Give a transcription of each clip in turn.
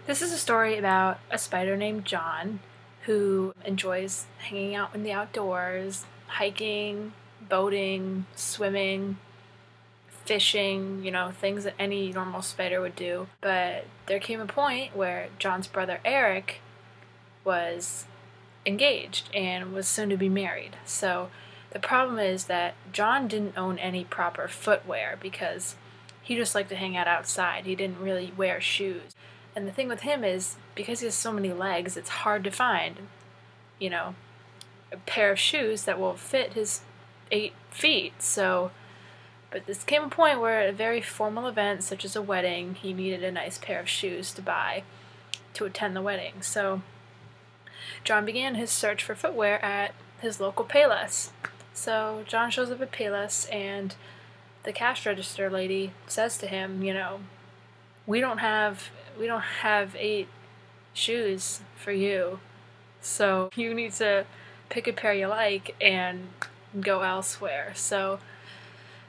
This is a story about a spider named John who enjoys hanging out in the outdoors, hiking, boating, swimming, fishing, things that any normal spider would do. But there came a point where John's brother Eric was engaged and was soon to be married. So the problem is that John didn't own any proper footwear because he just liked to hang out outside. He didn't really wear shoes. And the thing with him is, because he has so many legs, it's hard to find, a pair of shoes that will fit his 8 feet. So, but this came a point where at a very formal event, such as a wedding, he needed a nice pair of shoes to buy to attend the wedding. So John began his search for footwear at his local Payless. So John shows up at Payless, and the cash register lady says to him, we don't have 8 shoes for you, so you need to pick a pair you like and go elsewhere. So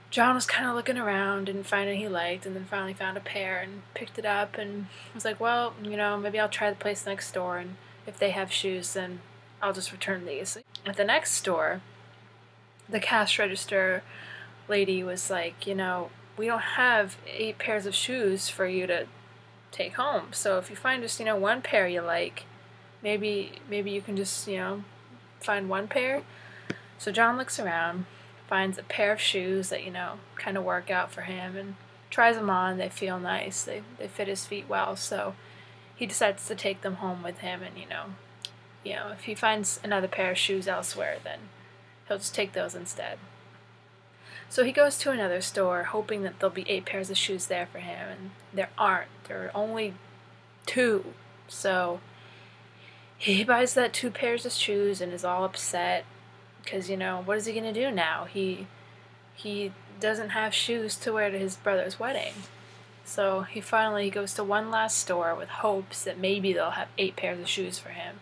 John was kind of looking around and finding he liked, and then finally found a pair and picked it up and was like, well, maybe I'll try the place next door, and if they have shoes, then I'll just return these. At the next store, the cash register lady was like, we don't have 8 pairs of shoes for you to take home. So if you find just, one pair you like, maybe you can just, find one pair. So John looks around, finds a pair of shoes that, kind of work out for him, and tries them on. They feel nice. They fit his feet well. So he decides to take them home with him, and, if he finds another pair of shoes elsewhere, then he'll just take those instead. So he goes to another store, hoping that there'll be 8 pairs of shoes there for him, and there aren't. There are only 2. So he buys that 2 pairs of shoes and is all upset, because, what is he going to do now? He doesn't have shoes to wear to his brother's wedding. So he finally goes to one last store with hopes that maybe they'll have 8 pairs of shoes for him.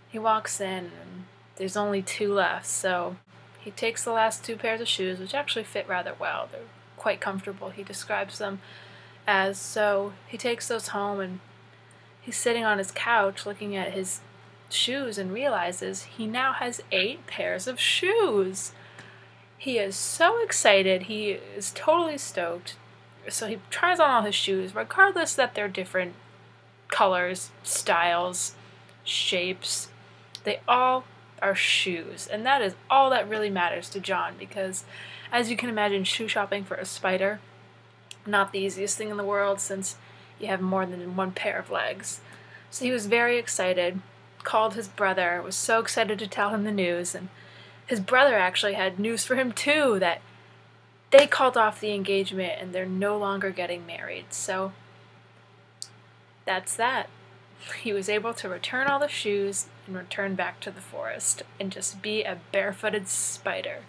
He walks in, and there's only 2 left, so he takes the last 2 pairs of shoes, which actually fit rather well. They're quite comfortable, he describes them as. So he takes those home, and he's sitting on his couch looking at his shoes and realizes he now has 8 pairs of shoes. He is so excited. He is totally stoked. So he tries on all his shoes, regardless that they're different colors, styles, shapes. They all are shoes, and that is all that really matters to John, because as you can imagine, shoe shopping for a spider, not the easiest thing in the world since you have more than one pair of legs. So he was very excited, called his brother, was so excited to tell him the news, and his brother actually had news for him too, that they called off the engagement and they're no longer getting married. So that's that. He was able to return all the shoes and return back to the forest and just be a barefooted spider.